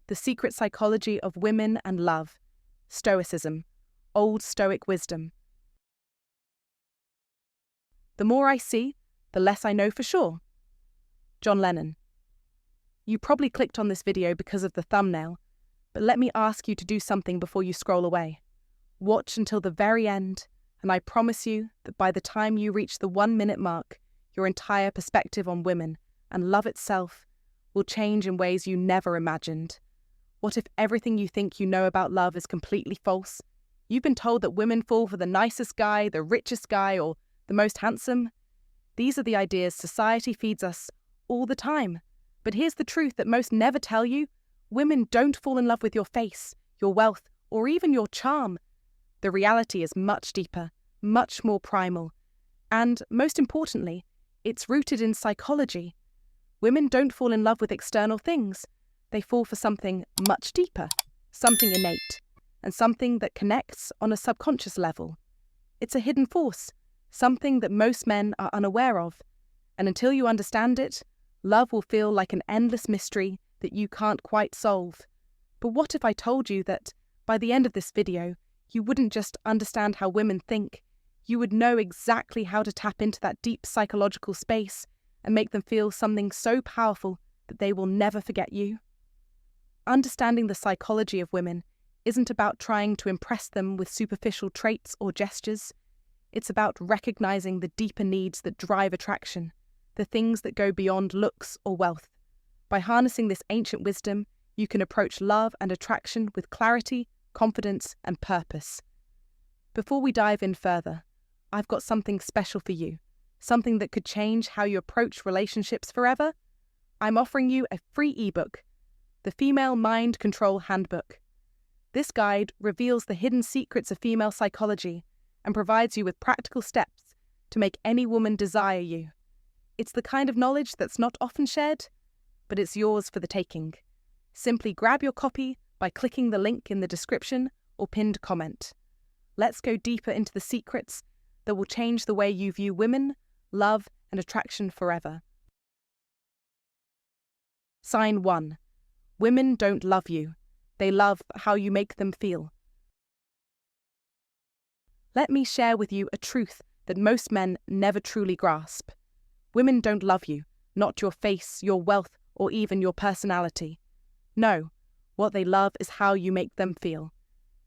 The Secret Psychology of Women and Love, Stoicism, Old Stoic Wisdom. The more I see, the less I know for sure. John Lennon. You probably clicked on this video because of the thumbnail, but let me ask you to do something before you scroll away. Watch until the very end, and I promise you that by the time you reach the 1-minute mark, your entire perspective on women and love itself will change in ways you never imagined. What if everything you think you know about love is completely false? You've been told that women fall for the nicest guy, the richest guy, or the most handsome. These are the ideas society feeds us all the time. But here's the truth that most never tell you. Women don't fall in love with your face, your wealth, or even your charm. The reality is much deeper, much more primal. And, most importantly, it's rooted in psychology. Women don't fall in love with external things. They fall for something much deeper, something innate, and something that connects on a subconscious level. It's a hidden force, something that most men are unaware of. And until you understand it, love will feel like an endless mystery that you can't quite solve. But what if I told you that, by the end of this video, you wouldn't just understand how women think, you would know exactly how to tap into that deep psychological space and make them feel something so powerful that they will never forget you? Understanding the psychology of women isn't about trying to impress them with superficial traits or gestures. It's about recognizing the deeper needs that drive attraction, the things that go beyond looks or wealth. By harnessing this ancient wisdom, you can approach love and attraction with clarity, confidence, and purpose. Before we dive in further, I've got something special for you, something that could change how you approach relationships forever. I'm offering you a free ebook, The Female Mind Control Handbook. This guide reveals the hidden secrets of female psychology and provides you with practical steps to make any woman desire you. It's the kind of knowledge that's not often shared, but it's yours for the taking. Simply grab your copy by clicking the link in the description or pinned comment. Let's go deeper into the secrets that will change the way you view women, love, and attraction forever. Sign 1. Women don't love you. They love how you make them feel. Let me share with you a truth that most men never truly grasp. Women don't love you, not your face, your wealth, or even your personality. No, what they love is how you make them feel.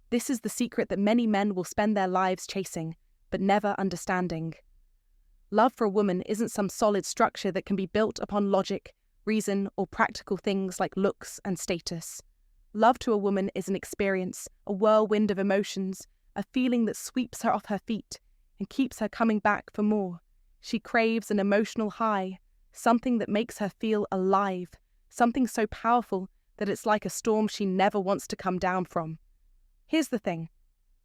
This is the secret that many men will spend their lives chasing, but never understanding. Love for a woman isn't some solid structure that can be built upon logic, reason, or practical things like looks and status. Love to a woman is an experience, a whirlwind of emotions, a feeling that sweeps her off her feet and keeps her coming back for more. She craves an emotional high, something that makes her feel alive, something so powerful that it's like a storm she never wants to come down from. Here's the thing.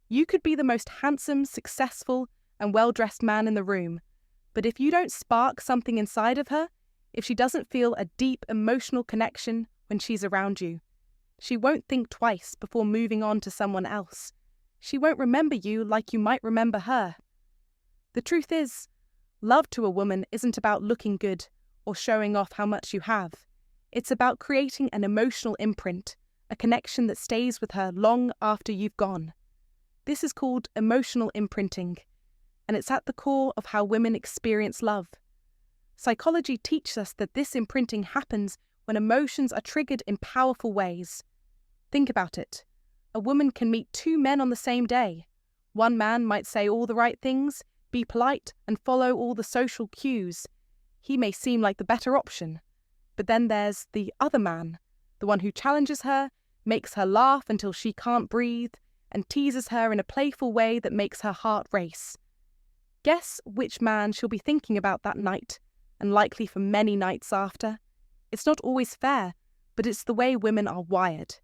You could be the most handsome, successful, and well-dressed man in the room, but if you don't spark something inside of her, if she doesn't feel a deep emotional connection when she's around you, she won't think twice before moving on to someone else. She won't remember you like you might remember her. The truth is, love to a woman isn't about looking good or showing off how much you have. It's about creating an emotional imprint, a connection that stays with her long after you've gone. This is called emotional imprinting, and it's at the core of how women experience love. Psychology teaches us that this imprinting happens when emotions are triggered in powerful ways. Think about it. A woman can meet 2 men on the same day. One man might say all the right things, be polite, and follow all the social cues. He may seem like the better option. But then there's the other man, the one who challenges her, makes her laugh until she can't breathe, and teases her in a playful way that makes her heart race. Guess which man she'll be thinking about that night, and likely for many nights after. It's not always fair, but it's the way women are wired.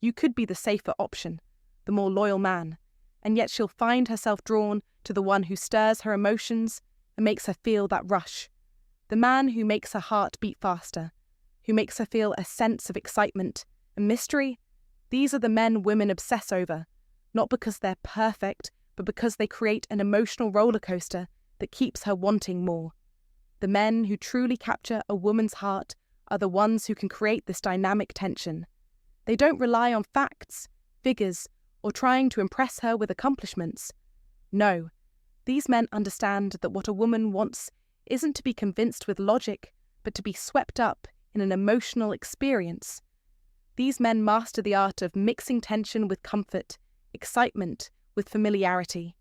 You could be the safer option, the more loyal man, and yet she'll find herself drawn to the one who stirs her emotions and makes her feel that rush. The man who makes her heart beat faster, who makes her feel a sense of excitement and mystery. These are the men women obsess over, not because they're perfect, but because they create an emotional roller coaster that keeps her wanting more. The men who truly capture a woman's heart are the ones who can create this dynamic tension. They don't rely on facts, figures, or trying to impress her with accomplishments. No, these men understand that what a woman wants isn't to be convinced with logic, but to be swept up in an emotional experience. These men master the art of mixing tension with comfort, excitement with familiarity.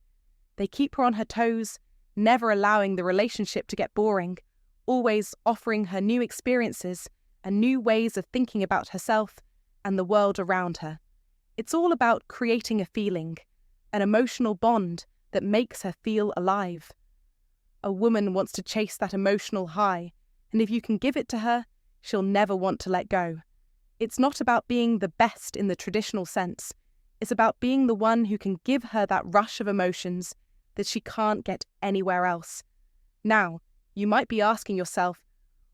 They keep her on her toes, never allowing the relationship to get boring, always offering her new experiences and new ways of thinking about herself and the world around her. It's all about creating a feeling, an emotional bond that makes her feel alive. A woman wants to chase that emotional high, and if you can give it to her, she'll never want to let go. It's not about being the best in the traditional sense. It's about being the one who can give her that rush of emotions that she can't get anywhere else. Now, you might be asking yourself,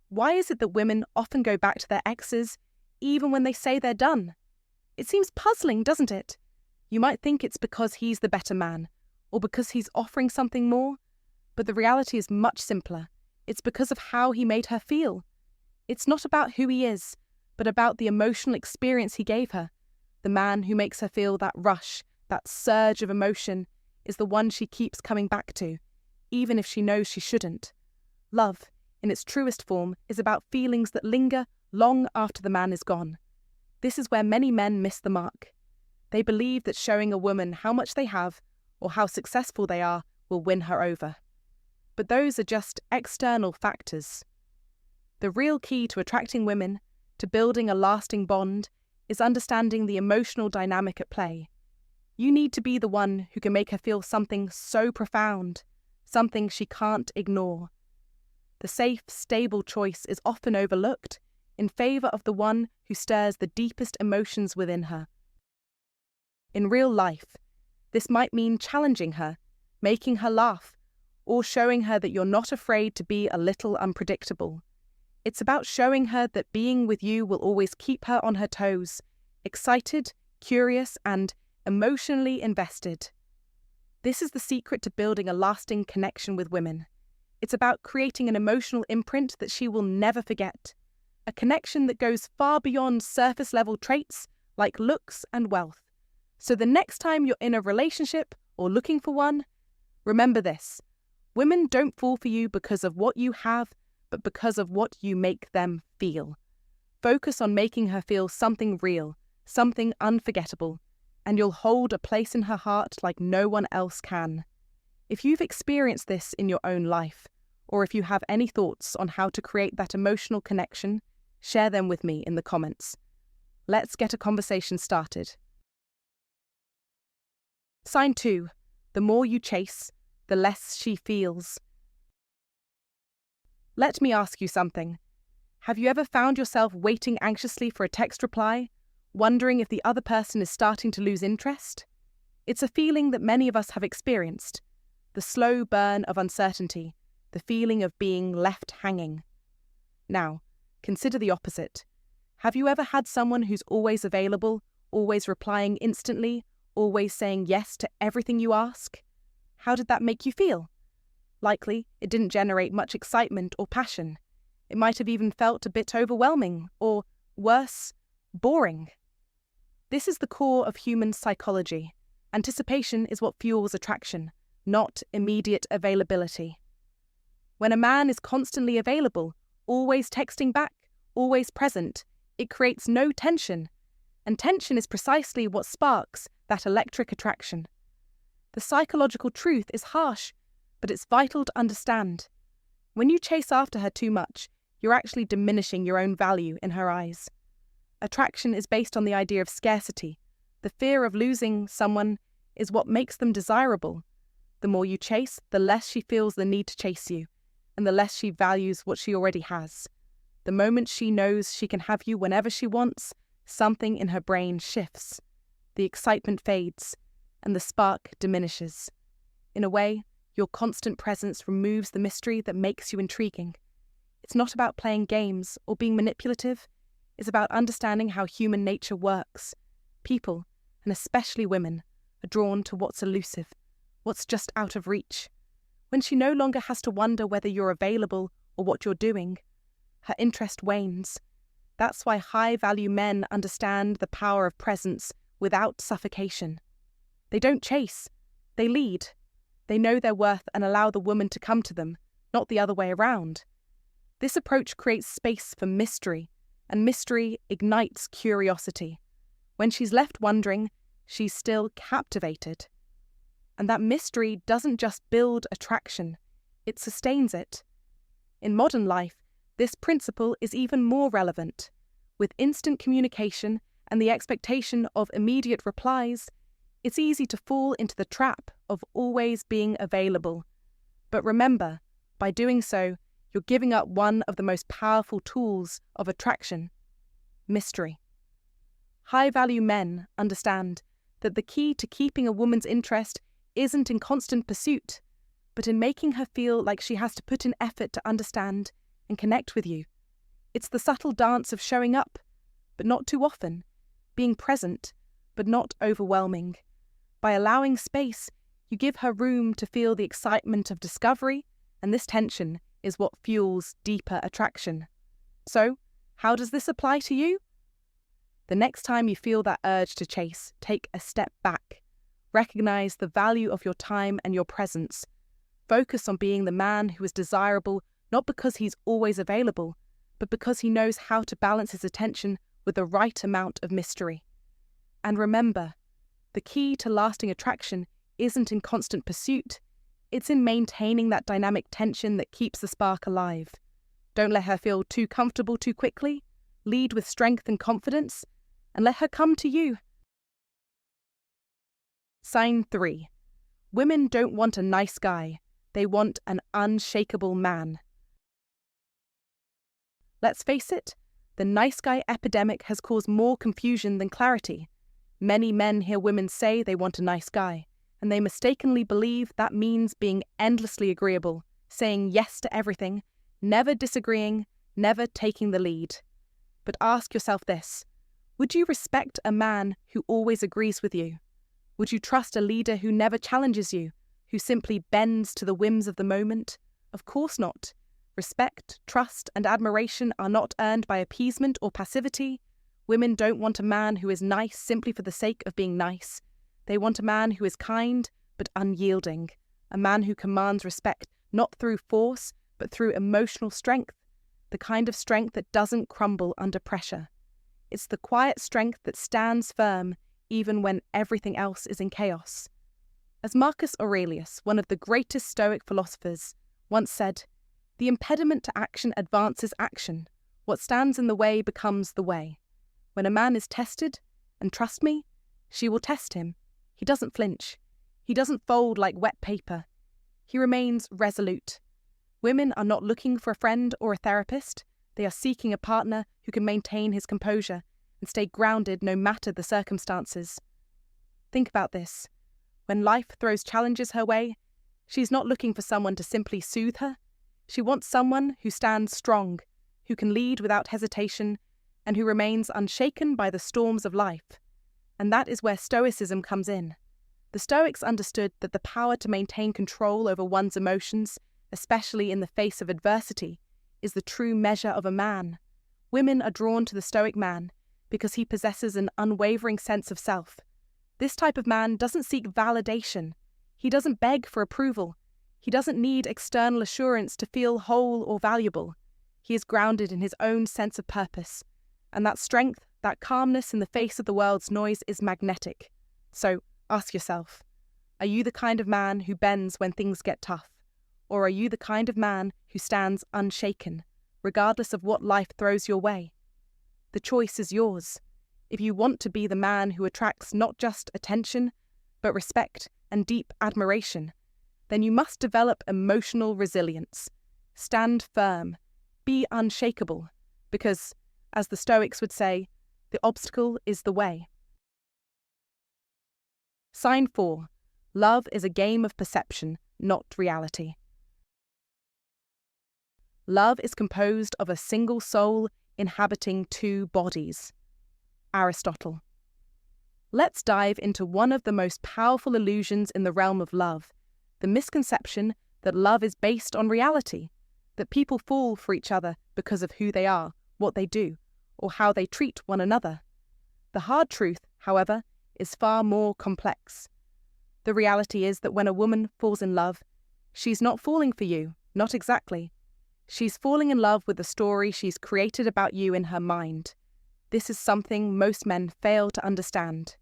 why is it that women often go back to their exes even when they say they're done? It seems puzzling, doesn't it? You might think it's because he's the better man, or because he's offering something more, but the reality is much simpler. It's because of how he made her feel. It's not about who he is, but about the emotional experience he gave her. The man who makes her feel that rush, that surge of emotion, is the one she keeps coming back to, even if she knows she shouldn't. Love, in its truest form, is about feelings that linger long after the man is gone. This is where many men miss the mark. They believe that showing a woman how much they have or how successful they are will win her over. But those are just external factors. The real key to attracting women, to building a lasting bond, is understanding the emotional dynamic at play. You need to be the one who can make her feel something so profound, something she can't ignore. The safe, stable choice is often overlooked in favour of the one who stirs the deepest emotions within her. In real life, this might mean challenging her, making her laugh, or showing her that you're not afraid to be a little unpredictable. It's about showing her that being with you will always keep her on her toes, excited, curious, and emotionally invested. This is the secret to building a lasting connection with women. It's about creating an emotional imprint that she will never forget, a connection that goes far beyond surface-level traits like looks and wealth. So the next time you're in a relationship or looking for one, remember this: women don't fall for you because of what you have, but because of what you make them feel. Focus on making her feel something real, something unforgettable, and you'll hold a place in her heart like no one else can. If you've experienced this in your own life, or if you have any thoughts on how to create that emotional connection, share them with me in the comments. Let's get a conversation started. Sign 2. The more you chase, the less she feels. Let me ask you something. Have you ever found yourself waiting anxiously for a text reply, wondering if the other person is starting to lose interest? It's a feeling that many of us have experienced. The slow burn of uncertainty, the feeling of being left hanging. Now, consider the opposite. Have you ever had someone who's always available, always replying instantly, always saying yes to everything you ask? How did that make you feel? Likely, it didn't generate much excitement or passion. It might have even felt a bit overwhelming, or, worse, boring. This is the core of human psychology. Anticipation is what fuels attraction, not immediate availability. When a man is constantly available, always texting back, always present, it creates no tension. And tension is precisely what sparks that electric attraction. The psychological truth is harsh, but it's vital to understand. When you chase after her too much, you're actually diminishing your own value in her eyes. Attraction is based on the idea of scarcity. The fear of losing someone is what makes them desirable. The more you chase, the less she feels the need to chase you, and the less she values what she already has. The moment she knows she can have you whenever she wants, something in her brain shifts. The excitement fades, and the spark diminishes. In a way, your constant presence removes the mystery that makes you intriguing. It's not about playing games or being manipulative. It's about understanding how human nature works. People, and especially women, are drawn to what's elusive, what's just out of reach. When she no longer has to wonder whether you're available or what you're doing, her interest wanes. That's why high-value men understand the power of presence without suffocation. They don't chase, they lead. They know their worth and allow the woman to come to them, not the other way around. This approach creates space for mystery, and mystery ignites curiosity. When she's left wondering, she's still captivated. And that mystery doesn't just build attraction, it sustains it. In modern life, this principle is even more relevant. With instant communication and the expectation of immediate replies, it's easy to fall into the trap of always being available. But remember, by doing so, you're giving up one of the most powerful tools of attraction: mystery. High-value men understand that the key to keeping a woman's interest isn't in constant pursuit, but in making her feel like she has to put in effort to understand and connect with you. It's the subtle dance of showing up, but not too often, being present, but not overwhelming. By allowing space, you give her room to feel the excitement of discovery, and this tension is what fuels deeper attraction. So, how does this apply to you? The next time you feel that urge to chase, take a step back. Recognize the value of your time and your presence. Focus on being the man who is desirable not because he's always available, but because he knows how to balance his attention with the right amount of mystery. And remember, the key to lasting attraction isn't in constant pursuit, it's in maintaining that dynamic tension that keeps the spark alive. Don't let her feel too comfortable too quickly. Lead with strength and confidence, and let her come to you. Sign 3. Women don't want a nice guy, they want an unshakable man. Let's face it, the nice guy epidemic has caused more confusion than clarity. Many men hear women say they want a nice guy, and they mistakenly believe that means being endlessly agreeable, saying yes to everything, never disagreeing, never taking the lead. But ask yourself this: would you respect a man who always agrees with you? Would you trust a leader who never challenges you, who simply bends to the whims of the moment? Of course not. Respect, trust, and admiration are not earned by appeasement or passivity. Women don't want a man who is nice simply for the sake of being nice. They want a man who is kind but unyielding, a man who commands respect not through force but through emotional strength, the kind of strength that doesn't crumble under pressure. It's the quiet strength that stands firm even when everything else is in chaos. As Marcus Aurelius, one of the greatest Stoic philosophers, once said, "The impediment to action advances action. What stands in the way becomes the way." When a man is tested, and trust me, she will test him, he doesn't flinch. He doesn't fold like wet paper. He remains resolute. Women are not looking for a friend or a therapist. They are seeking a partner who can maintain his composure and stay grounded no matter the circumstances. Think about this. When life throws challenges her way, she's not looking for someone to simply soothe her. She wants someone who stands strong, who can lead without hesitation, and who remains unshaken by the storms of life. And that is where Stoicism comes in. The Stoics understood that the power to maintain control over one's emotions, especially in the face of adversity, is the true measure of a man. Women are drawn to the Stoic man because he possesses an unwavering sense of self. This type of man doesn't seek validation. He doesn't beg for approval. He doesn't need external assurance to feel whole or valuable. He is grounded in his own sense of purpose. And that strength, that calmness in the face of the world's noise is magnetic. So ask yourself, are you the kind of man who bends when things get tough? Or are you the kind of man who stands unshaken, regardless of what life throws your way? The choice is yours. If you want to be the man who attracts not just attention, but respect and deep admiration, then you must develop emotional resilience. Stand firm. Be unshakable. Because, as the Stoics would say, the obstacle is the way. Sign 4. Love is a game of perception, not reality. Love is composed of a single soul inhabiting two bodies. Aristotle. Let's dive into one of the most powerful illusions in the realm of love, the misconception that love is based on reality, that people fall for each other because of who they are, what they do, or how they treat one another. The hard truth, however, is far more complex. The reality is that when a woman falls in love, she's not falling for you, not exactly. She's falling in love with the story she's created about you in her mind. This is something most men fail to understand.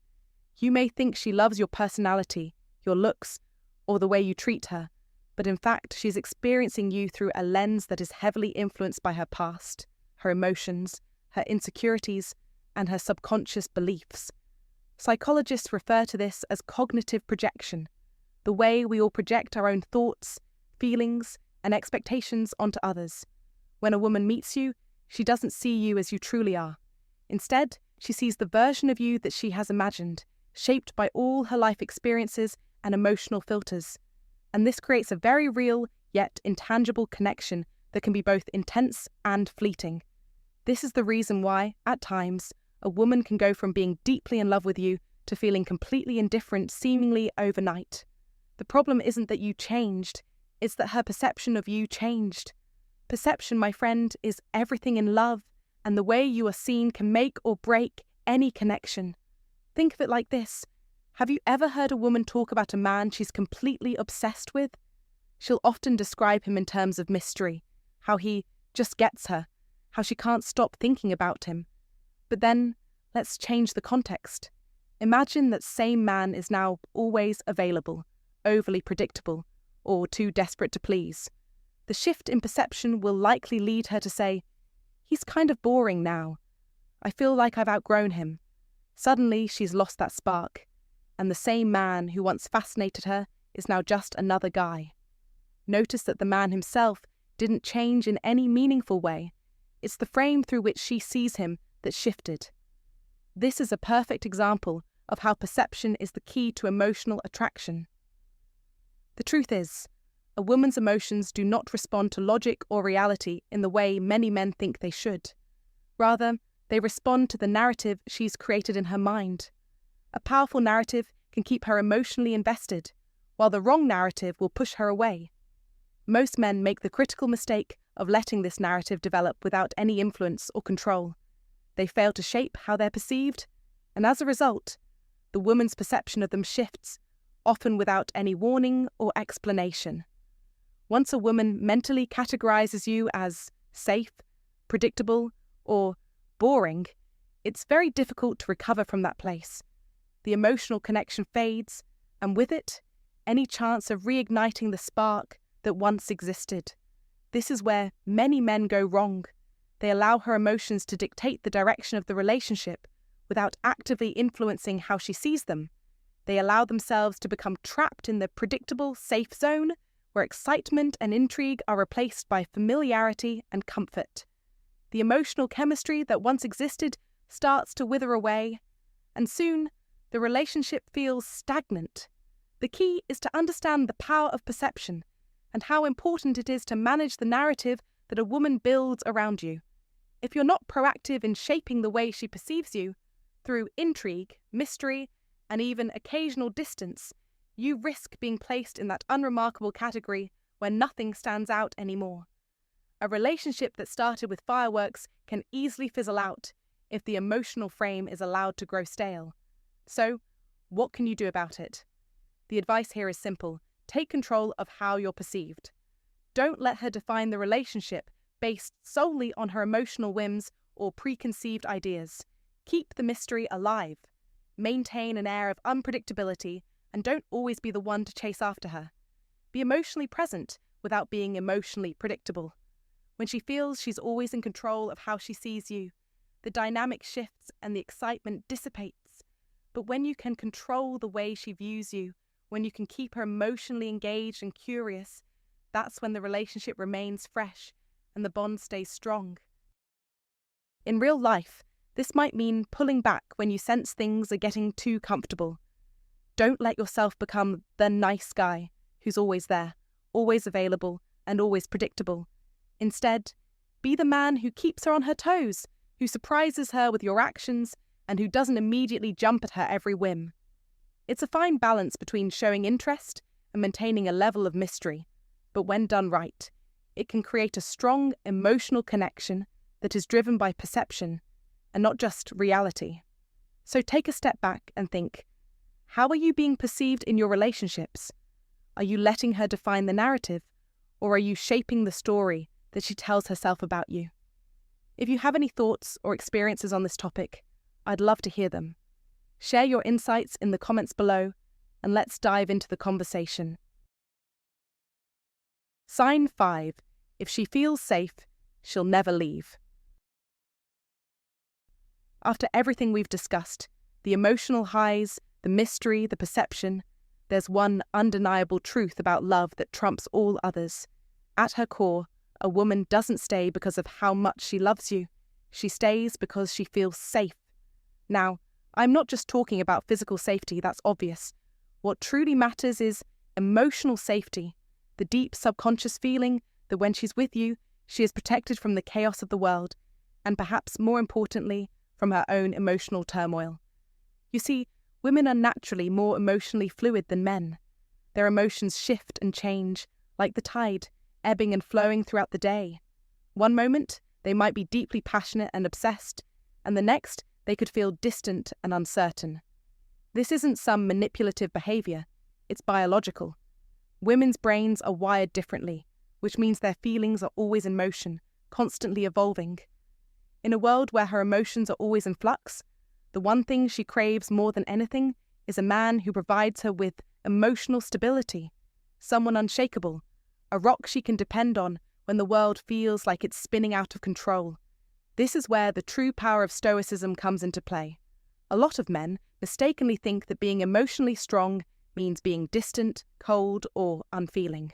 You may think she loves your personality, your looks, or the way you treat her, but in fact she's experiencing you through a lens that is heavily influenced by her past, her emotions, her insecurities, and her subconscious beliefs. Psychologists refer to this as cognitive projection, the way we all project our own thoughts, feelings, and expectations onto others. When a woman meets you, she doesn't see you as you truly are. Instead, she sees the version of you that she has imagined, shaped by all her life experiences and emotional filters. And this creates a very real, yet intangible connection that can be both intense and fleeting. This is the reason why, at times, a woman can go from being deeply in love with you to feeling completely indifferent seemingly overnight. The problem isn't that you changed, it's that her perception of you changed. Perception, my friend, is everything in love, and the way you are seen can make or break any connection. Think of it like this. Have you ever heard a woman talk about a man she's completely obsessed with? She'll often describe him in terms of mystery, how he just gets her, how she can't stop thinking about him. But then, let's change the context. Imagine that same man is now always available, overly predictable, or too desperate to please. The shift in perception will likely lead her to say, "He's kind of boring now. I feel like I've outgrown him." Suddenly, she's lost that spark, and the same man who once fascinated her is now just another guy. Notice that the man himself didn't change in any meaningful way. It's the frame through which she sees him that shifted. This is a perfect example of how perception is the key to emotional attraction. The truth is, a woman's emotions do not respond to logic or reality in the way many men think they should. Rather, they respond to the narrative she's created in her mind. A powerful narrative can keep her emotionally invested, while the wrong narrative will push her away. Most men make the critical mistake of letting this narrative develop without any influence or control. They fail to shape how they're perceived, and as a result, the woman's perception of them shifts, often without any warning or explanation. Once a woman mentally categorizes you as safe, predictable, or boring, it's very difficult to recover from that place. The emotional connection fades, and with it, any chance of reigniting the spark that once existed. This is where many men go wrong. They allow her emotions to dictate the direction of the relationship without actively influencing how she sees them. They allow themselves to become trapped in the predictable, safe zone where excitement and intrigue are replaced by familiarity and comfort. The emotional chemistry that once existed starts to wither away, and soon the relationship feels stagnant. The key is to understand the power of perception and how important it is to manage the narrative that a woman builds around you. If you're not proactive in shaping the way she perceives you, through intrigue, mystery, and even occasional distance, you risk being placed in that unremarkable category where nothing stands out anymore. A relationship that started with fireworks can easily fizzle out if the emotional frame is allowed to grow stale. So, what can you do about it? The advice here is simple. Take control of how you're perceived. Don't let her define the relationship based solely on her emotional whims or preconceived ideas. Keep the mystery alive. Maintain an air of unpredictability and don't always be the one to chase after her. Be emotionally present without being emotionally predictable. When she feels she's always in control of how she sees you, the dynamic shifts and the excitement dissipates. But when you can control the way she views you, when you can keep her emotionally engaged and curious, that's when the relationship remains fresh and the bond stays strong. In real life, this might mean pulling back when you sense things are getting too comfortable. Don't let yourself become the nice guy who's always there, always available, and always predictable. Instead, be the man who keeps her on her toes, who surprises her with your actions, and who doesn't immediately jump at her every whim. It's a fine balance between showing interest and maintaining a level of mystery, but when done right, it can create a strong emotional connection that is driven by perception and not just reality. So take a step back and think, how are you being perceived in your relationships? Are you letting her define the narrative, or are you shaping the story that she tells herself about you? If you have any thoughts or experiences on this topic, I'd love to hear them. Share your insights in the comments below, and let's dive into the conversation. Sign 5. If she feels safe, she'll never leave. After everything we've discussed, the emotional highs, the mystery, the perception, there's one undeniable truth about love that trumps all others. At her core, a woman doesn't stay because of how much she loves you. She stays because she feels safe. Now, I'm not just talking about physical safety, that's obvious. What truly matters is emotional safety, the deep subconscious feeling that when she's with you, she is protected from the chaos of the world, and perhaps more importantly, from her own emotional turmoil. You see, women are naturally more emotionally fluid than men. Their emotions shift and change, like the tide, ebbing and flowing throughout the day. One moment, they might be deeply passionate and obsessed, and the next, they could feel distant and uncertain. This isn't some manipulative behavior, it's biological. Women's brains are wired differently, which means their feelings are always in motion, constantly evolving. In a world where her emotions are always in flux, the one thing she craves more than anything is a man who provides her with emotional stability, someone unshakable, a rock she can depend on when the world feels like it's spinning out of control. This is where the true power of Stoicism comes into play. A lot of men mistakenly think that being emotionally strong means being distant, cold, or unfeeling.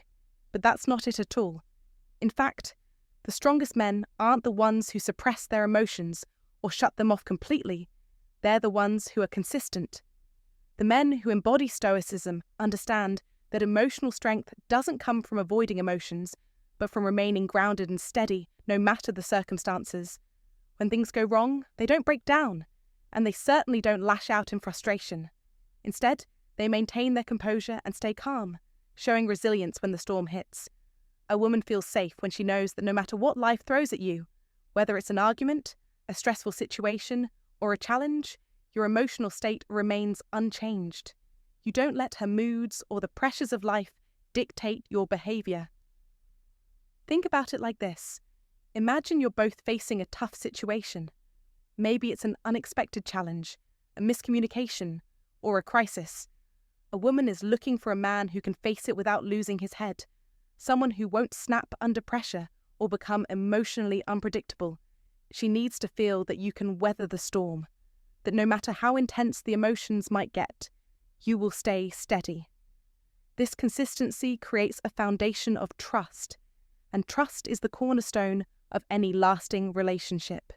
But that's not it at all. In fact, the strongest men aren't the ones who suppress their emotions or shut them off completely. They're the ones who are consistent. The men who embody Stoicism understand that emotional strength doesn't come from avoiding emotions, but from remaining grounded and steady no matter the circumstances. When things go wrong, they don't break down, and they certainly don't lash out in frustration. Instead, they maintain their composure and stay calm, showing resilience when the storm hits. A woman feels safe when she knows that no matter what life throws at you, whether it's an argument, a stressful situation, or a challenge, your emotional state remains unchanged. You don't let her moods or the pressures of life dictate your behavior. Think about it like this. Imagine you're both facing a tough situation. Maybe it's an unexpected challenge, a miscommunication, or a crisis. A woman is looking for a man who can face it without losing his head, someone who won't snap under pressure or become emotionally unpredictable. She needs to feel that you can weather the storm, that no matter how intense the emotions might get, you will stay steady. This consistency creates a foundation of trust, and trust is the cornerstone of any lasting relationship.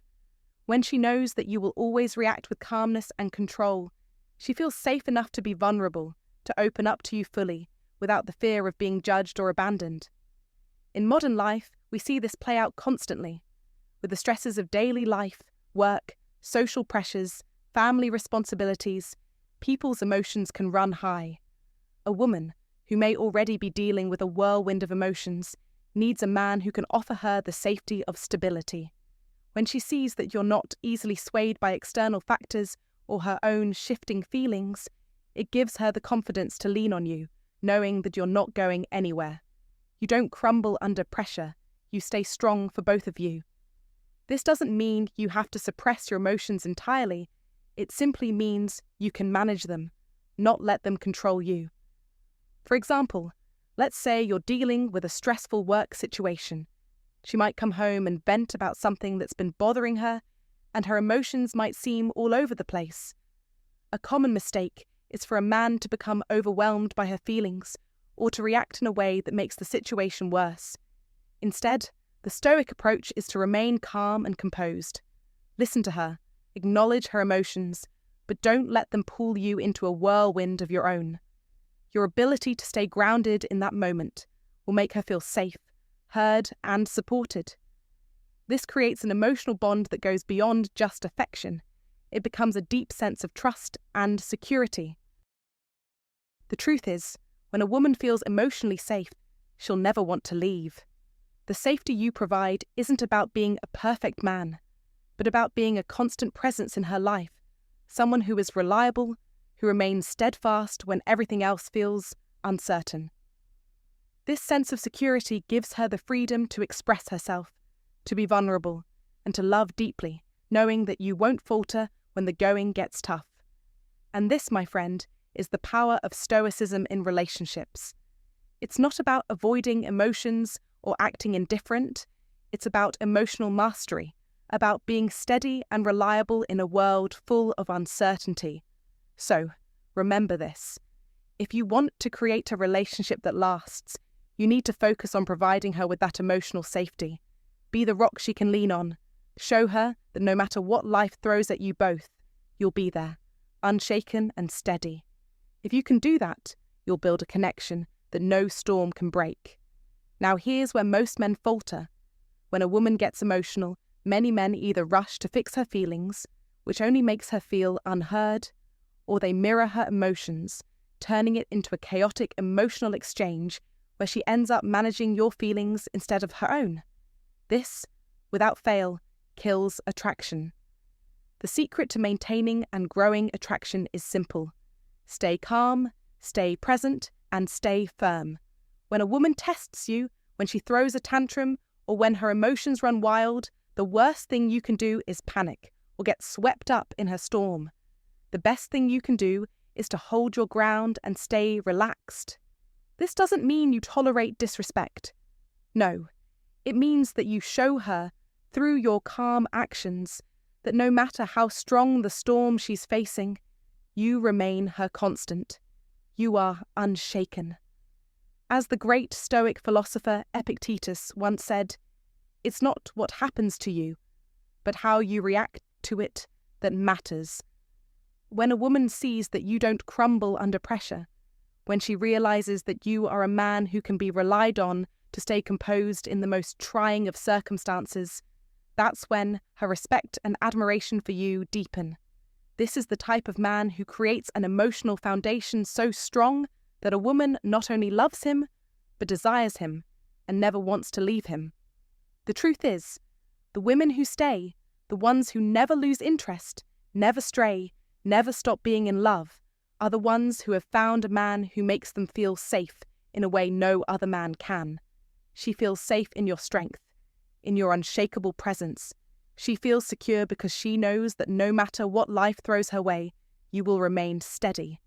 When she knows that you will always react with calmness and control, she feels safe enough to be vulnerable, to open up to you fully, without the fear of being judged or abandoned. In modern life, we see this play out constantly. With the stresses of daily life, work, social pressures, family responsibilities, people's emotions can run high. A woman, who may already be dealing with a whirlwind of emotions, needs a man who can offer her the safety of stability. When she sees that you're not easily swayed by external factors or her own shifting feelings, it gives her the confidence to lean on you, knowing that you're not going anywhere. You don't crumble under pressure, you stay strong for both of you. This doesn't mean you have to suppress your emotions entirely, it simply means you can manage them, not let them control you. For example, let's say you're dealing with a stressful work situation. She might come home and vent about something that's been bothering her, and her emotions might seem all over the place. A common mistake is for a man to become overwhelmed by her feelings, or to react in a way that makes the situation worse. Instead, the Stoic approach is to remain calm and composed. Listen to her, acknowledge her emotions, but don't let them pull you into a whirlwind of your own. Your ability to stay grounded in that moment will make her feel safe, heard, and supported. This creates an emotional bond that goes beyond just affection. It becomes a deep sense of trust and security. The truth is, when a woman feels emotionally safe, she'll never want to leave. The safety you provide isn't about being a perfect man. but about being a constant presence in her life, someone who is reliable, who remains steadfast when everything else feels uncertain. This sense of security gives her the freedom to express herself, to be vulnerable, and to love deeply, knowing that you won't falter when the going gets tough. And this, my friend, is the power of Stoicism in relationships. It's not about avoiding emotions or acting indifferent. It's about emotional mastery, about being steady and reliable in a world full of uncertainty. So, remember this. If you want to create a relationship that lasts, you need to focus on providing her with that emotional safety. Be the rock she can lean on. Show her that no matter what life throws at you both, you'll be there, unshaken and steady. If you can do that, you'll build a connection that no storm can break. Now here's where most men falter. When a woman gets emotional, many men either rush to fix her feelings, which only makes her feel unheard, or they mirror her emotions, turning it into a chaotic emotional exchange where she ends up managing your feelings instead of her own. This, without fail, kills attraction. The secret to maintaining and growing attraction is simple. Stay calm, stay present, and stay firm. When a woman tests you, when she throws a tantrum, or when her emotions run wild, the worst thing you can do is panic or get swept up in her storm. The best thing you can do is to hold your ground and stay relaxed. This doesn't mean you tolerate disrespect. No, it means that you show her, through your calm actions, that no matter how strong the storm she's facing, you remain her constant. You are unshaken. As the great Stoic philosopher Epictetus once said, "It's not what happens to you, but how you react to it that matters." When a woman sees that you don't crumble under pressure, when she realizes that you are a man who can be relied on to stay composed in the most trying of circumstances, that's when her respect and admiration for you deepen. This is the type of man who creates an emotional foundation so strong that a woman not only loves him, but desires him and never wants to leave him. The truth is, the women who stay, the ones who never lose interest, never stray, never stop being in love, are the ones who have found a man who makes them feel safe in a way no other man can. She feels safe in your strength, in your unshakable presence. She feels secure because she knows that no matter what life throws her way, you will remain steady.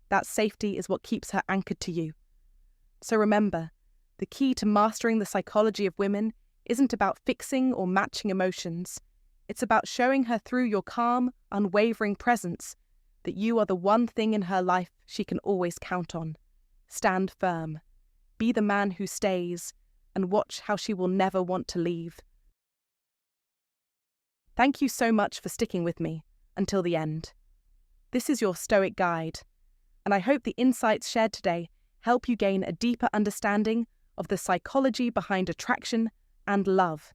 That safety is what keeps her anchored to you. So remember, the key to mastering the psychology of women isn't about fixing or matching emotions. It's about showing her through your calm, unwavering presence that you are the one thing in her life she can always count on. Stand firm. Be the man who stays, and watch how she will never want to leave. Thank you so much for sticking with me until the end. This is your Stoic guide, and I hope the insights shared today help you gain a deeper understanding of the psychology behind attraction and love.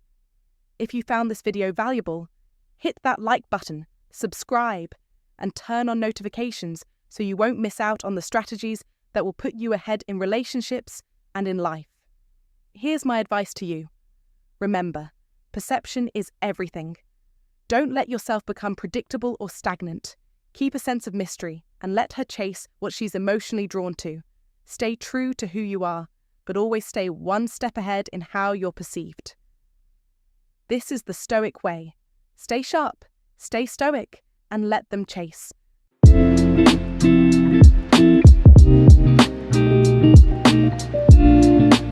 If you found this video valuable, hit that like button, subscribe, and turn on notifications so you won't miss out on the strategies that will put you ahead in relationships and in life. Here's my advice to you. Remember, perception is everything. Don't let yourself become predictable or stagnant. Keep a sense of mystery and let her chase what she's emotionally drawn to. Stay true to who you are, but always stay one step ahead in how you're perceived. This is the Stoic way. Stay sharp, stay stoic, and let them chase.